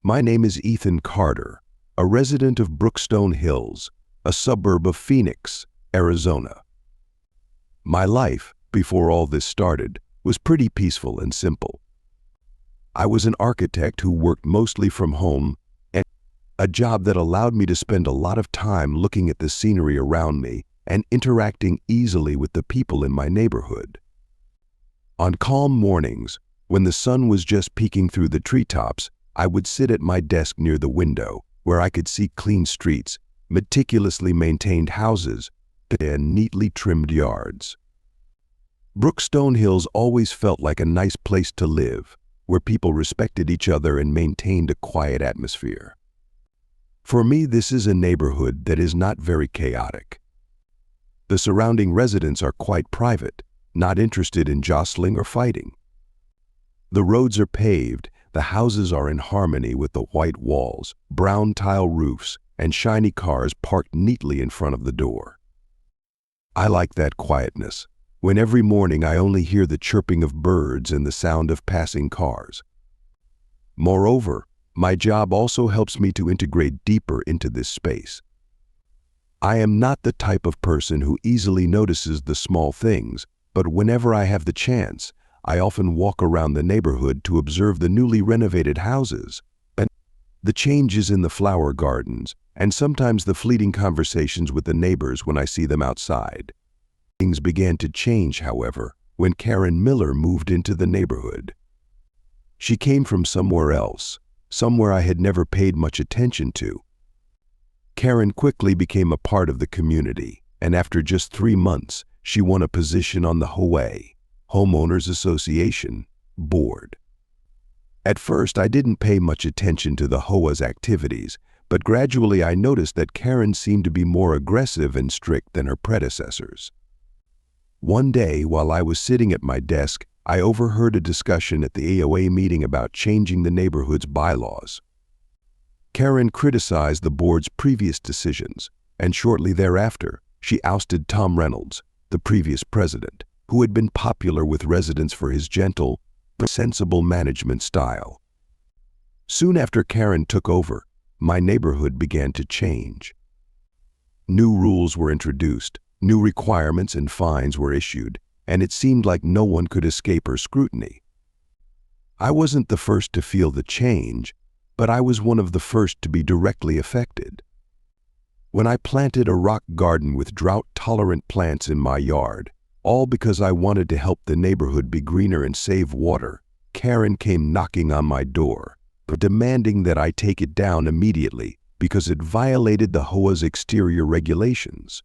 My name is Ethan Carter, a resident of Brookstone Hills, a suburb of Phoenix, Arizona. My life, before all this started, was pretty peaceful and simple. I was an architect who worked mostly from home, and a job that allowed me to spend a lot of time looking at the scenery around me and interacting easily with the people in my neighborhood. On calm mornings, when the sun was just peeking through the treetops, I would sit at my desk near the window, where I could see clean streets, meticulously maintained houses, and neatly trimmed yards. Brookstone Hills always felt like a nice place to live, where people respected each other and maintained a quiet atmosphere. For me, this is a neighborhood that is not very chaotic. The surrounding residents are quite private, not interested in jostling or fighting. The roads are paved, the houses are in harmony with the white walls, brown tile roofs, and shiny cars parked neatly in front of the door. I like that quietness, when every morning I only hear the chirping of birds and the sound of passing cars. Moreover, my job also helps me to integrate deeper into this space. I am not the type of person who easily notices the small things, but whenever I have the chance, I often walk around the neighborhood to observe the newly renovated houses, and the changes in the flower gardens, and sometimes the fleeting conversations with the neighbors when I see them outside. Things began to change, however, when Karen Miller moved into the neighborhood. She came from somewhere else, somewhere I had never paid much attention to. Karen quickly became a part of the community, and after just 3 months, she won a position on the HOA, Homeowners Association, board. At first, I didn't pay much attention to the HOA's activities, but gradually I noticed that Karen seemed to be more aggressive and strict than her predecessors. One day, while I was sitting at my desk, I overheard a discussion at the HOA meeting about changing the neighborhood's bylaws. Karen criticized the board's previous decisions, and shortly thereafter, she ousted Tom Reynolds, the previous president, who had been popular with residents for his gentle but sensible management style. Soon after Karen took over, my neighborhood began to change. New rules were introduced, new requirements and fines were issued, and it seemed like no one could escape her scrutiny. I wasn't the first to feel the change, but I was one of the first to be directly affected. When I planted a rock garden with drought-tolerant plants in my yard, all because I wanted to help the neighborhood be greener and save water, Karen came knocking on my door, demanding that I take it down immediately because it violated the HOA's exterior regulations.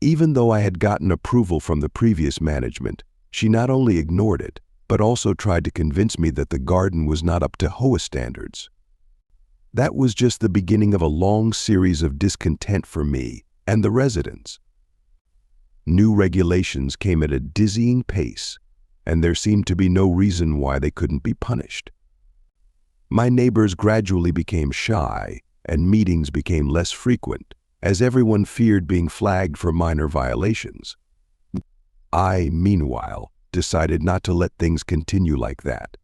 Even though I had gotten approval from the previous management, she not only ignored it, but also tried to convince me that the garden was not up to HOA standards. That was just the beginning of a long series of discontent for me and the residents. New regulations came at a dizzying pace, and there seemed to be no reason why they couldn't be punished. My neighbors gradually became shy, and meetings became less frequent, as everyone feared being flagged for minor violations. I, meanwhile, decided not to let things continue like that.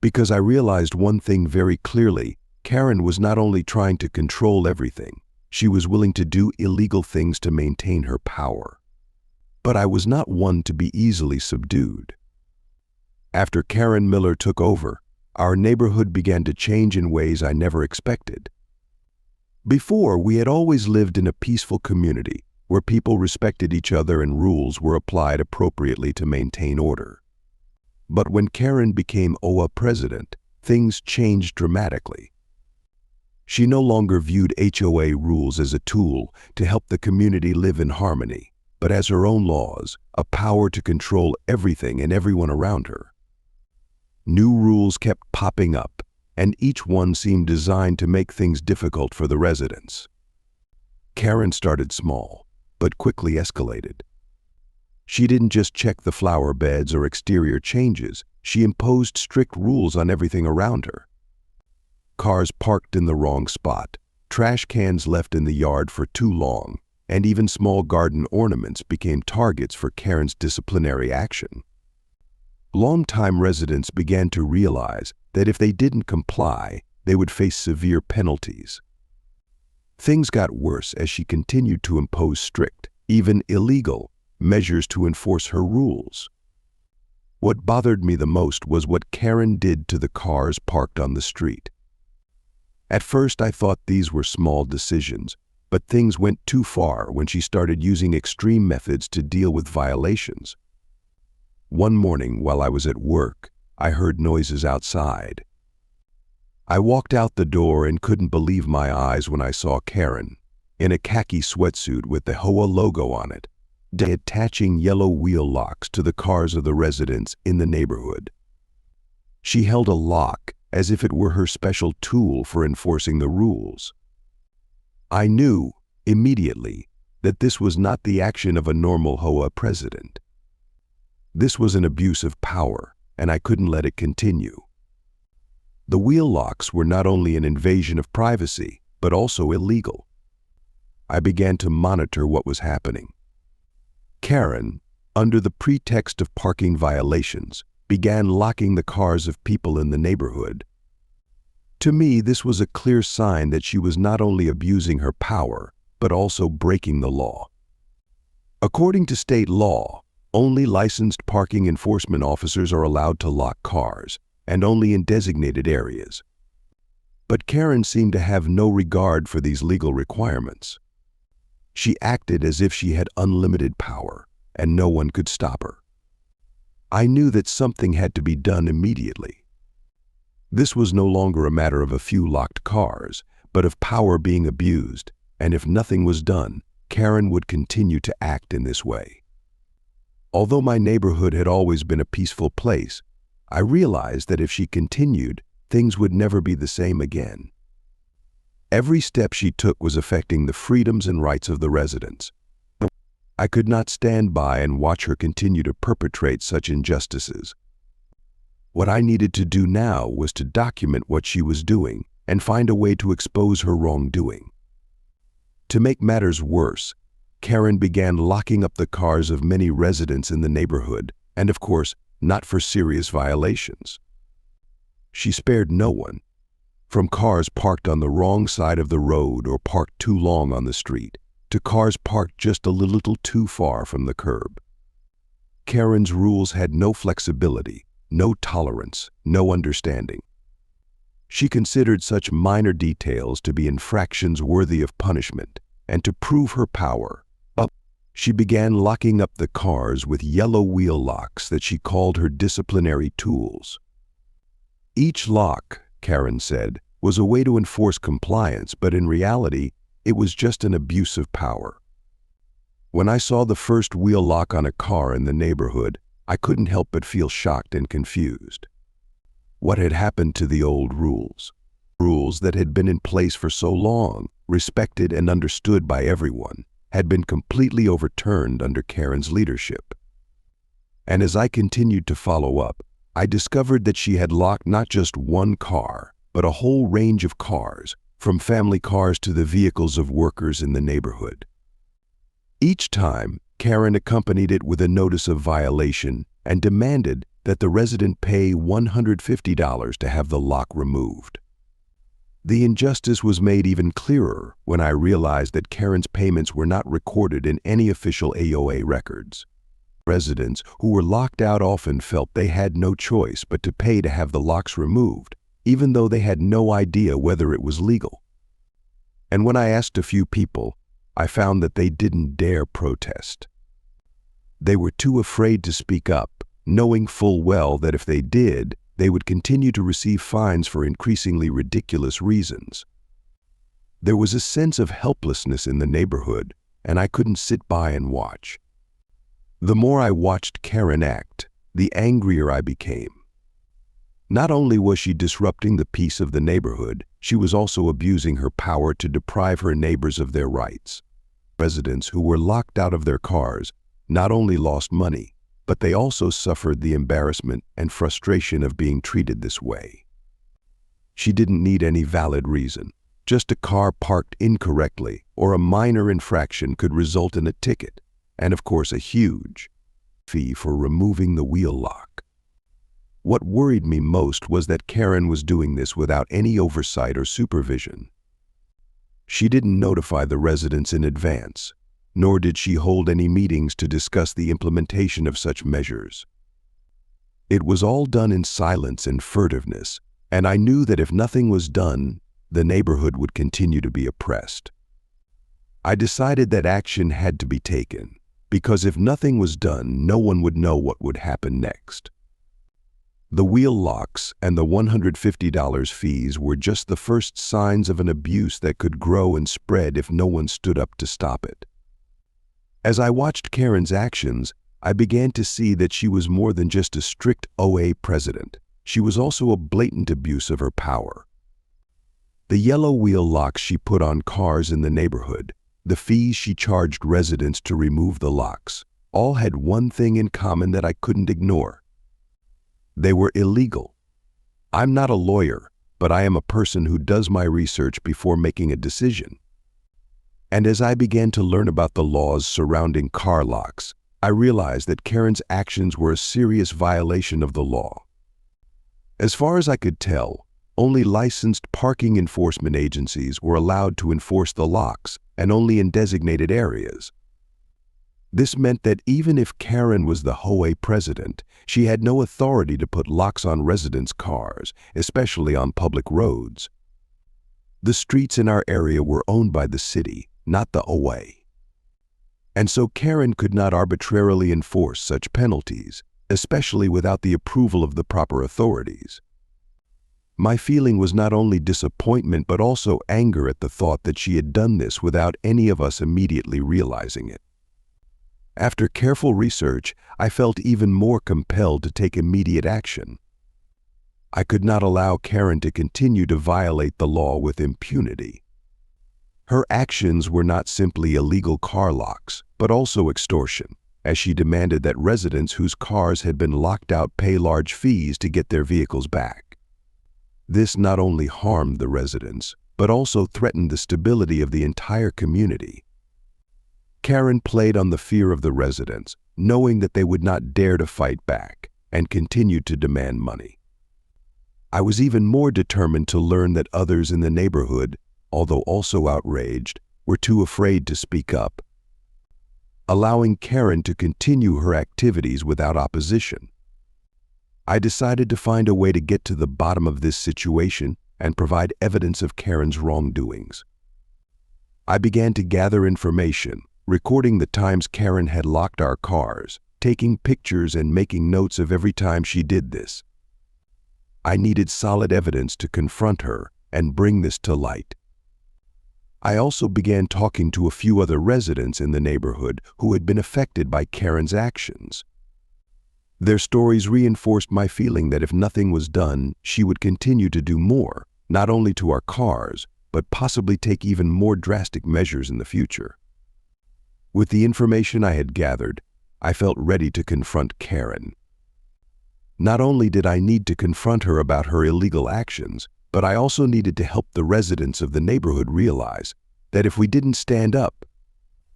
Because I realized one thing very clearly, Karen was not only trying to control everything, she was willing to do illegal things to maintain her power. But I was not one to be easily subdued. After Karen Miller took over, our neighborhood began to change in ways I never expected. Before, we had always lived in a peaceful community where people respected each other and rules were applied appropriately to maintain order. But when Karen became HOA president, things changed dramatically. She no longer viewed HOA rules as a tool to help the community live in harmony, but as her own laws, a power to control everything and everyone around her. New rules kept popping up, and each one seemed designed to make things difficult for the residents. Karen started small, but quickly escalated. She didn't just check the flower beds or exterior changes, she imposed strict rules on everything around her. Cars parked in the wrong spot, trash cans left in the yard for too long, and even small garden ornaments became targets for Karen's disciplinary action. Longtime residents began to realize that if they didn't comply, they would face severe penalties. Things got worse as she continued to impose strict, even illegal, measures to enforce her rules. What bothered me the most was what Karen did to the cars parked on the street. At first, I thought these were small decisions, but things went too far when she started using extreme methods to deal with violations. One morning, while I was at work, I heard noises outside. I walked out the door and couldn't believe my eyes when I saw Karen, in a khaki sweatsuit with the HOA logo on it, attaching yellow wheel locks to the cars of the residents in the neighborhood. She held a lock as if it were her special tool for enforcing the rules. I knew immediately that this was not the action of a normal HOA president. This was an abuse of power, and I couldn't let it continue. The wheel locks were not only an invasion of privacy, but also illegal. I began to monitor what was happening. Karen, under the pretext of parking violations, began locking the cars of people in the neighborhood. To me, this was a clear sign that she was not only abusing her power, but also breaking the law. According to state law, only licensed parking enforcement officers are allowed to lock cars, and only in designated areas. But Karen seemed to have no regard for these legal requirements. She acted as if she had unlimited power, and no one could stop her. I knew that something had to be done immediately. This was no longer a matter of a few locked cars, but of power being abused, and if nothing was done, Karen would continue to act in this way. Although my neighborhood had always been a peaceful place, I realized that if she continued, things would never be the same again. Every step she took was affecting the freedoms and rights of the residents. I could not stand by and watch her continue to perpetrate such injustices. What I needed to do now was to document what she was doing and find a way to expose her wrongdoing. To make matters worse, Karen began locking up the cars of many residents in the neighborhood, and of course, not for serious violations. She spared no one, from cars parked on the wrong side of the road or parked too long on the street, to cars parked just a little too far from the curb. Karen's rules had no flexibility, no tolerance, no understanding. She considered such minor details to be infractions worthy of punishment, and to prove her power, she began locking up the cars with yellow wheel locks that she called her disciplinary tools. Each lock, Karen said, was a way to enforce compliance, but in reality, it was just an abuse of power. When I saw the first wheel lock on a car in the neighborhood, I couldn't help but feel shocked and confused. What had happened to the old rules? Rules that had been in place for so long, respected and understood by everyone, had been completely overturned under Karen's leadership. And as I continued to follow up, I discovered that she had locked not just one car, but a whole range of cars, from family cars to the vehicles of workers in the neighborhood. Each time, Karen accompanied it with a notice of violation and demanded that the resident pay $150 to have the lock removed. The injustice was made even clearer when I realized that Karen's payments were not recorded in any official HOA records. Residents who were locked out often felt they had no choice but to pay to have the locks removed, even though they had no idea whether it was legal. And when I asked a few people, I found that they didn't dare protest. They were too afraid to speak up, knowing full well that if they did, they would continue to receive fines for increasingly ridiculous reasons. There was a sense of helplessness in the neighborhood, and I couldn't sit by and watch. The more I watched Karen act, the angrier I became. Not only was she disrupting the peace of the neighborhood, she was also abusing her power to deprive her neighbors of their rights. Residents who were locked out of their cars not only lost money, but they also suffered the embarrassment and frustration of being treated this way. She didn't need any valid reason. Just a car parked incorrectly or a minor infraction could result in a ticket, and of course a huge fee for removing the wheel lock. What worried me most was that Karen was doing this without any oversight or supervision. She didn't notify the residents in advance, nor did she hold any meetings to discuss the implementation of such measures. It was all done in silence and furtiveness, and I knew that if nothing was done, the neighborhood would continue to be oppressed. I decided that action had to be taken, because if nothing was done, no one would know what would happen next. The wheel locks and the $150 fees were just the first signs of an abuse that could grow and spread if no one stood up to stop it. As I watched Karen's actions, I began to see that she was more than just a strict OA president. She was also a blatant abuse of her power. The yellow wheel locks she put on cars in the neighborhood, the fees she charged residents to remove the locks, all had one thing in common that I couldn't ignore. They were illegal. I'm not a lawyer, but I am a person who does my research before making a decision. And as I began to learn about the laws surrounding car locks, I realized that Karen's actions were a serious violation of the law. As far as I could tell, only licensed parking enforcement agencies were allowed to enforce the locks, and only in designated areas. This meant that even if Karen was the HOA president, she had no authority to put locks on residents' cars, especially on public roads. The streets in our area were owned by the city, not the OA. And so Karen could not arbitrarily enforce such penalties, especially without the approval of the proper authorities. My feeling was not only disappointment but also anger at the thought that she had done this without any of us immediately realizing it. After careful research, I felt even more compelled to take immediate action. I could not allow Karen to continue to violate the law with impunity. Her actions were not simply illegal car locks, but also extortion, as she demanded that residents whose cars had been locked out pay large fees to get their vehicles back. This not only harmed the residents, but also threatened the stability of the entire community. Karen played on the fear of the residents, knowing that they would not dare to fight back, and continued to demand money. I was even more determined to learn that others in the neighborhood, although also outraged, were too afraid to speak up, allowing Karen to continue her activities without opposition. I decided to find a way to get to the bottom of this situation and provide evidence of Karen's wrongdoings. I began to gather information, recording the times Karen had locked our cars, taking pictures and making notes of every time she did this. I needed solid evidence to confront her and bring this to light. I also began talking to a few other residents in the neighborhood who had been affected by Karen's actions. Their stories reinforced my feeling that if nothing was done, she would continue to do more, not only to our cars, but possibly take even more drastic measures in the future. With the information I had gathered, I felt ready to confront Karen. Not only did I need to confront her about her illegal actions, but I also needed to help the residents of the neighborhood realize that if we didn't stand up,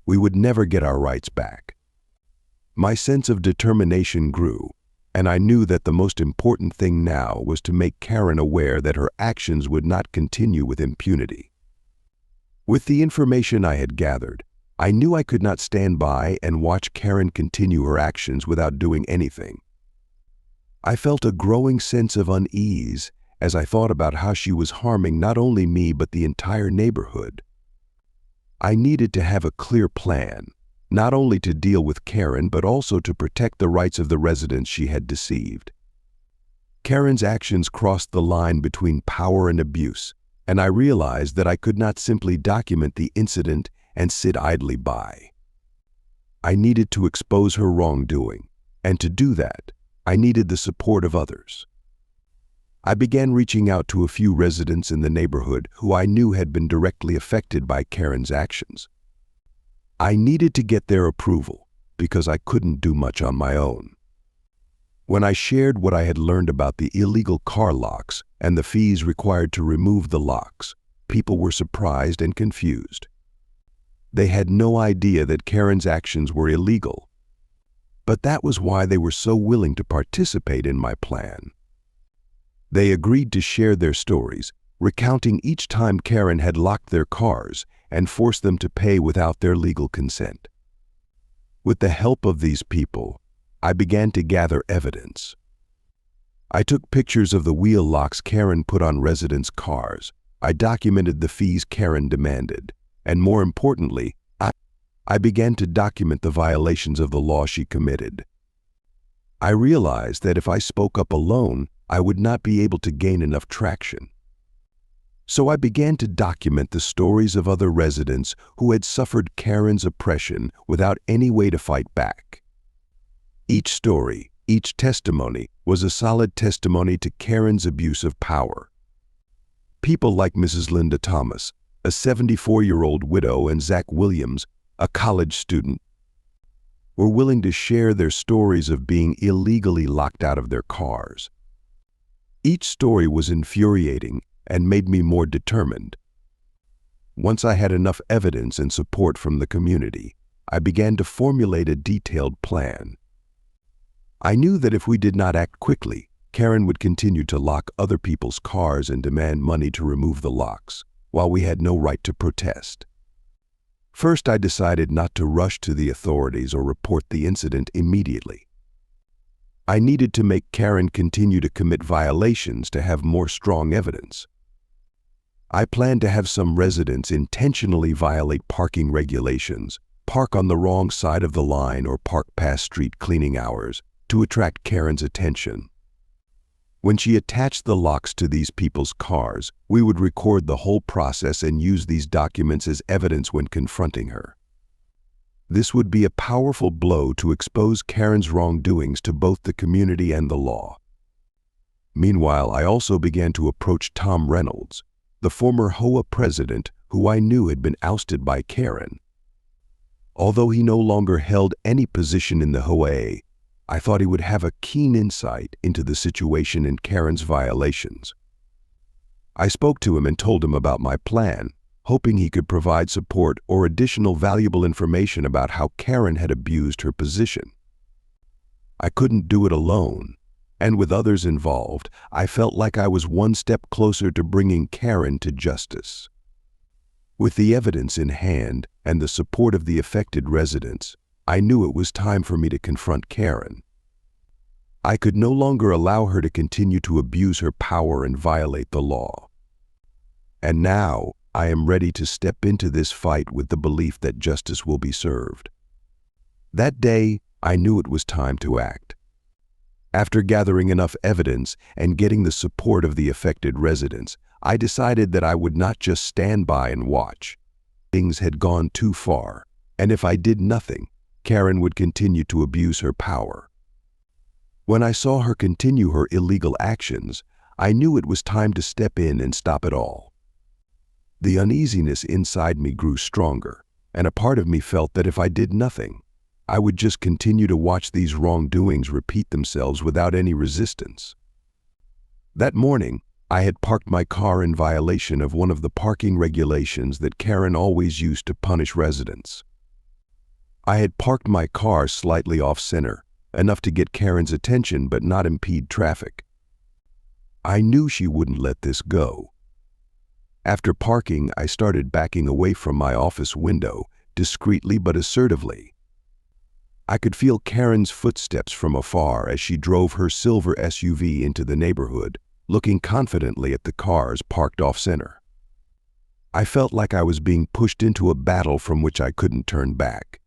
we would never get our rights back. My sense of determination grew, and I knew that the most important thing now was to make Karen aware that her actions would not continue with impunity. With the information I had gathered, I knew I could not stand by and watch Karen continue her actions without doing anything. I felt a growing sense of unease as I thought about how she was harming not only me but the entire neighborhood. I needed to have a clear plan, not only to deal with Karen but also to protect the rights of the residents she had deceived. Karen's actions crossed the line between power and abuse, and I realized that I could not simply document the incident and sit idly by. I needed to expose her wrongdoing, and to do that, I needed the support of others. I began reaching out to a few residents in the neighborhood who I knew had been directly affected by Karen's actions. I needed to get their approval because I couldn't do much on my own. When I shared what I had learned about the illegal car locks and the fees required to remove the locks, people were surprised and confused. They had no idea that Karen's actions were illegal. But that was why they were so willing to participate in my plan. They agreed to share their stories, recounting each time Karen had locked their cars and forced them to pay without their legal consent. With the help of these people, I began to gather evidence. I took pictures of the wheel locks Karen put on residents' cars. I documented the fees Karen demanded, and more importantly, I began to document the violations of the law she committed. I realized that if I spoke up alone, I would not be able to gain enough traction. So I began to document the stories of other residents who had suffered Karen's oppression without any way to fight back. Each story, each testimony was a solid testimony to Karen's abuse of power. People like Mrs. Linda Thomas, a 74-year-old widow, and Zach Williams, a college student, were willing to share their stories of being illegally locked out of their cars. Each story was infuriating and made me more determined. Once I had enough evidence and support from the community, I began to formulate a detailed plan. I knew that if we did not act quickly, Karen would continue to lock other people's cars and demand money to remove the locks, while we had no right to protest. First, I decided not to rush to the authorities or report the incident immediately. I needed to make Karen continue to commit violations to have more strong evidence. I planned to have some residents intentionally violate parking regulations, park on the wrong side of the line, or park past street cleaning hours to attract Karen's attention. When she attached the locks to these people's cars, we would record the whole process and use these documents as evidence when confronting her. This would be a powerful blow to expose Karen's wrongdoings to both the community and the law. Meanwhile, I also began to approach Tom Reynolds, the former HOA president who I knew had been ousted by Karen. Although he no longer held any position in the HOA, I thought he would have a keen insight into the situation and Karen's violations. I spoke to him and told him about my plan, hoping he could provide support or additional valuable information about how Karen had abused her position. I couldn't do it alone, and with others involved, I felt like I was one step closer to bringing Karen to justice. With the evidence in hand and the support of the affected residents, I knew it was time for me to confront Karen. I could no longer allow her to continue to abuse her power and violate the law. And now, I am ready to step into this fight with the belief that justice will be served. That day, I knew it was time to act. After gathering enough evidence and getting the support of the affected residents, I decided that I would not just stand by and watch. Things had gone too far, and if I did nothing, Karen would continue to abuse her power. When I saw her continue her illegal actions, I knew it was time to step in and stop it all. The uneasiness inside me grew stronger, and a part of me felt that if I did nothing, I would just continue to watch these wrongdoings repeat themselves without any resistance. That morning, I had parked my car in violation of one of the parking regulations that Karen always used to punish residents. I had parked my car slightly off-center, enough to get Karen's attention but not impede traffic. I knew she wouldn't let this go. After parking, I started backing away from my office window, discreetly but assertively. I could feel Karen's footsteps from afar as she drove her silver SUV into the neighborhood, looking confidently at the cars parked off-center. I felt like I was being pushed into a battle from which I couldn't turn back.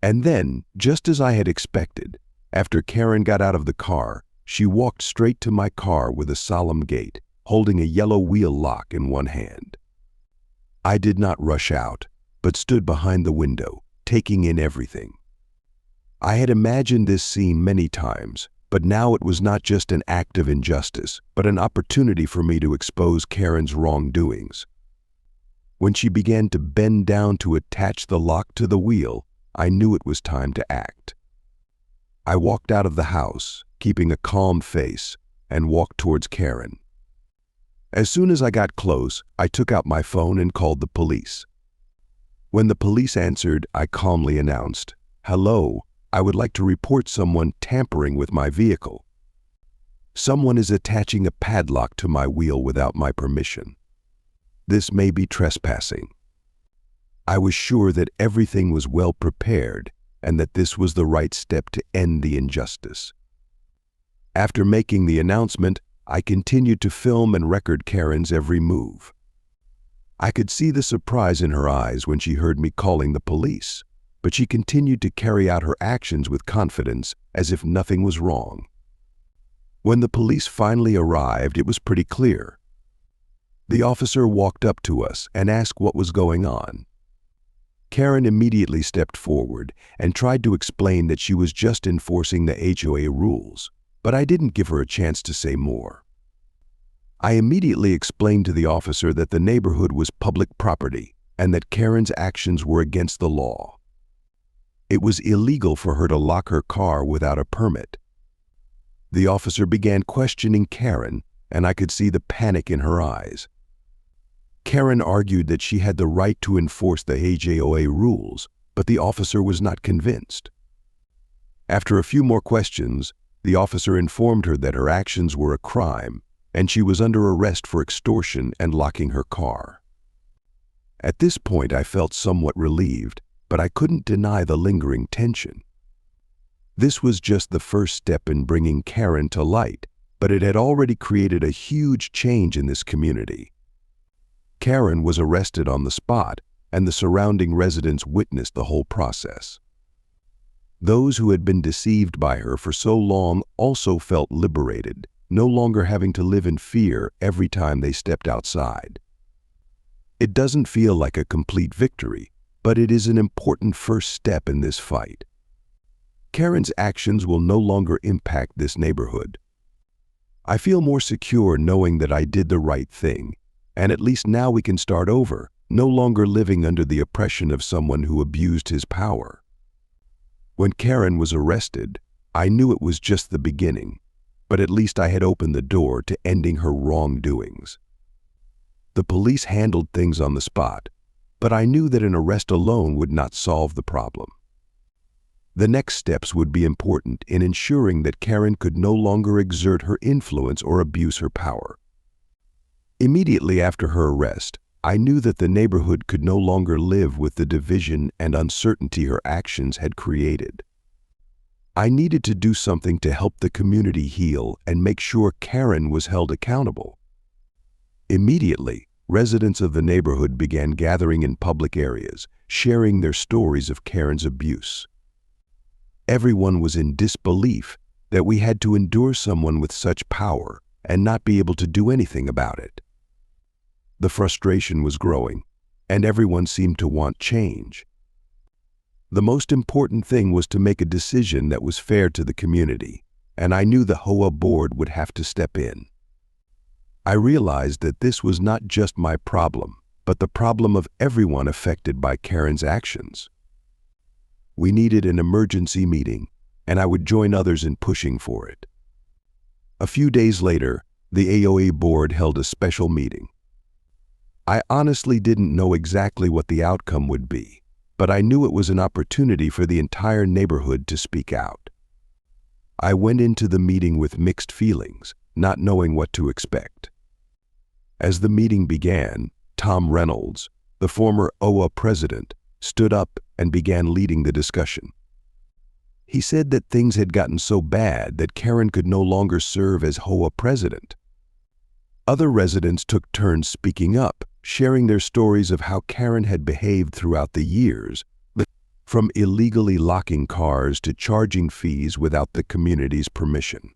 And then, just as I had expected, after Karen got out of the car, she walked straight to my car with a solemn gait, holding a yellow wheel lock in one hand. I did not rush out, but stood behind the window, taking in everything. I had imagined this scene many times, but now it was not just an act of injustice, but an opportunity for me to expose Karen's wrongdoings. When she began to bend down to attach the lock to the wheel, I knew it was time to act. I walked out of the house, keeping a calm face, and walked towards Karen. As soon as I got close, I took out my phone and called the police. When the police answered, I calmly announced, "Hello, I would like to report someone tampering with my vehicle." Someone is attaching a padlock to my wheel without my permission. This may be trespassing. I was sure that everything was well prepared and that this was the right step to end the injustice. After making the announcement, I continued to film and record Karen's every move. I could see the surprise in her eyes when she heard me calling the police, but she continued to carry out her actions with confidence as if nothing was wrong. When the police finally arrived, it was pretty clear. The officer walked up to us and asked what was going on. Karen immediately stepped forward and tried to explain that she was just enforcing the HOA rules, but I didn't give her a chance to say more. I immediately explained to the officer that the neighborhood was public property and that Karen's actions were against the law. It was illegal for her to lock her car without a permit. The officer began questioning Karen, and I could see the panic in her eyes. Karen argued that she had the right to enforce the HOA rules, but the officer was not convinced. After a few more questions, the officer informed her that her actions were a crime, and she was under arrest for extortion and locking her car. At this point, I felt somewhat relieved, but I couldn't deny the lingering tension. This was just the first step in bringing Karen to light, but it had already created a huge change in this community. Karen was arrested on the spot, and the surrounding residents witnessed the whole process. Those who had been deceived by her for so long also felt liberated, no longer having to live in fear every time they stepped outside. It doesn't feel like a complete victory, but it is an important first step in this fight. Karen's actions will no longer impact this neighborhood. I feel more secure knowing that I did the right thing, and at least now we can start over, no longer living under the oppression of someone who abused his power. When Karen was arrested, I knew it was just the beginning, but at least I had opened the door to ending her wrongdoings. The police handled things on the spot, but I knew that an arrest alone would not solve the problem. The next steps would be important in ensuring that Karen could no longer exert her influence or abuse her power. Immediately after her arrest, I knew that the neighborhood could no longer live with the division and uncertainty her actions had created. I needed to do something to help the community heal and make sure Karen was held accountable. Immediately, residents of the neighborhood began gathering in public areas, sharing their stories of Karen's abuse. Everyone was in disbelief that we had to endure someone with such power and not be able to do anything about it. The frustration was growing, and everyone seemed to want change. The most important thing was to make a decision that was fair to the community, and I knew the HOA board would have to step in. I realized that this was not just my problem, but the problem of everyone affected by Karen's actions. We needed an emergency meeting, and I would join others in pushing for it. A few days later, the HOA board held a special meeting. I honestly didn't know exactly what the outcome would be, but I knew it was an opportunity for the entire neighborhood to speak out. I went into the meeting with mixed feelings, not knowing what to expect. As the meeting began, Tom Reynolds, the former HOA president, stood up and began leading the discussion. He said that things had gotten so bad that Karen could no longer serve as HOA president. Other residents took turns speaking up, sharing their stories of how Karen had behaved throughout the years, from illegally locking cars to charging fees without the community's permission.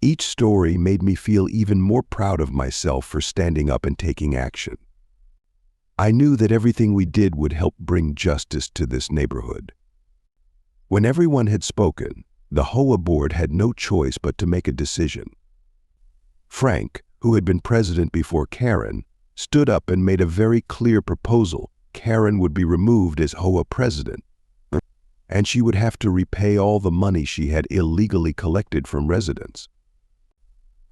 Each story made me feel even more proud of myself for standing up and taking action. I knew that everything we did would help bring justice to this neighborhood. When everyone had spoken, the HOA board had no choice but to make a decision. Frank, who had been president before Karen, stood up and made a very clear proposal. Karen would be removed as HOA president, and she would have to repay all the money she had illegally collected from residents.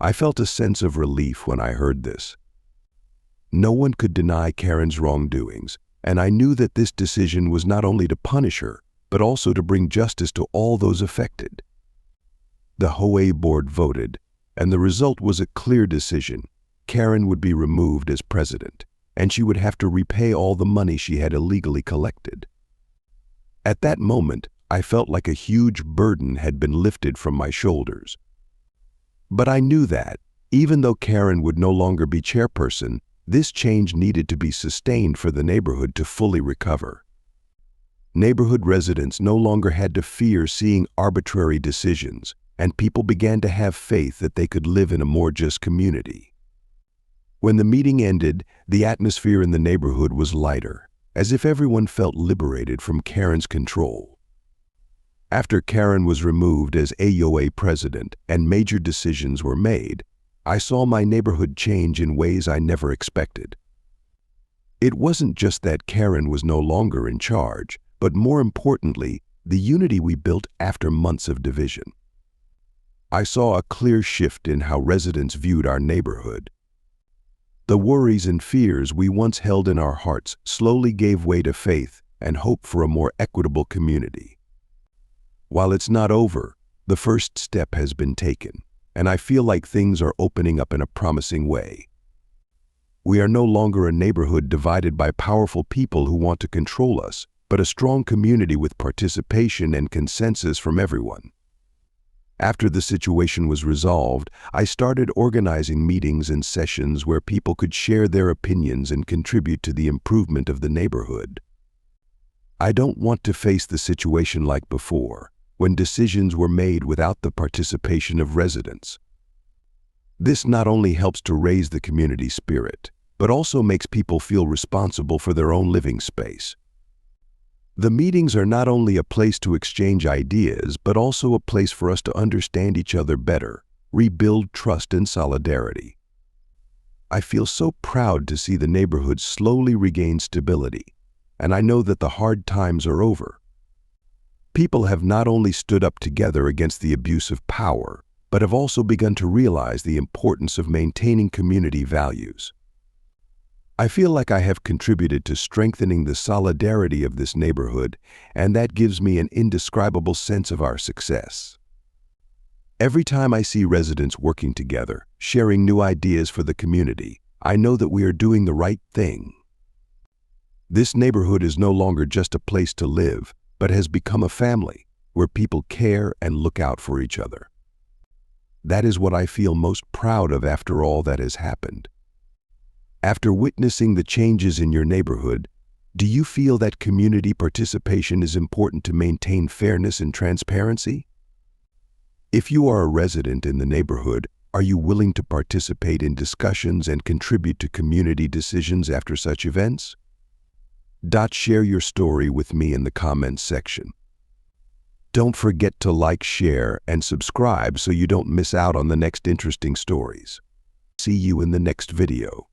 I felt a sense of relief when I heard this. No one could deny Karen's wrongdoings, and I knew that this decision was not only to punish her, but also to bring justice to all those affected. The HOA board voted, and the result was a clear decision. Karen would be removed as president, and she would have to repay all the money she had illegally collected. At that moment, I felt like a huge burden had been lifted from my shoulders. But I knew that, even though Karen would no longer be chairperson, this change needed to be sustained for the neighborhood to fully recover. Neighborhood residents no longer had to fear seeing arbitrary decisions, and people began to have faith that they could live in a more just community. When the meeting ended, the atmosphere in the neighborhood was lighter, as if everyone felt liberated from Karen's control. After Karen was removed as HOA president and major decisions were made, I saw my neighborhood change in ways I never expected. It wasn't just that Karen was no longer in charge, but more importantly, the unity we built after months of division. I saw a clear shift in how residents viewed our neighborhood. The worries and fears we once held in our hearts slowly gave way to faith and hope for a more equitable community. While it's not over, the first step has been taken, and I feel like things are opening up in a promising way. We are no longer a neighborhood divided by powerful people who want to control us, but a strong community with participation and consensus from everyone. After the situation was resolved, I started organizing meetings and sessions where people could share their opinions and contribute to the improvement of the neighborhood. I don't want to face the situation like before, when decisions were made without the participation of residents. This not only helps to raise the community spirit, but also makes people feel responsible for their own living space. The meetings are not only a place to exchange ideas, but also a place for us to understand each other better, rebuild trust and solidarity. I feel so proud to see the neighborhood slowly regain stability, and I know that the hard times are over. People have not only stood up together against the abuse of power, but have also begun to realize the importance of maintaining community values. I feel like I have contributed to strengthening the solidarity of this neighborhood, and that gives me an indescribable sense of our success. Every time I see residents working together, sharing new ideas for the community, I know that we are doing the right thing. This neighborhood is no longer just a place to live, but has become a family where people care and look out for each other. That is what I feel most proud of after all that has happened. After witnessing the changes in your neighborhood, do you feel that community participation is important to maintain fairness and transparency? If you are a resident in the neighborhood, are you willing to participate in discussions and contribute to community decisions after such events? Share your story with me in the comments section. Don't forget to like, share, and subscribe so you don't miss out on the next interesting stories. See you in the next video.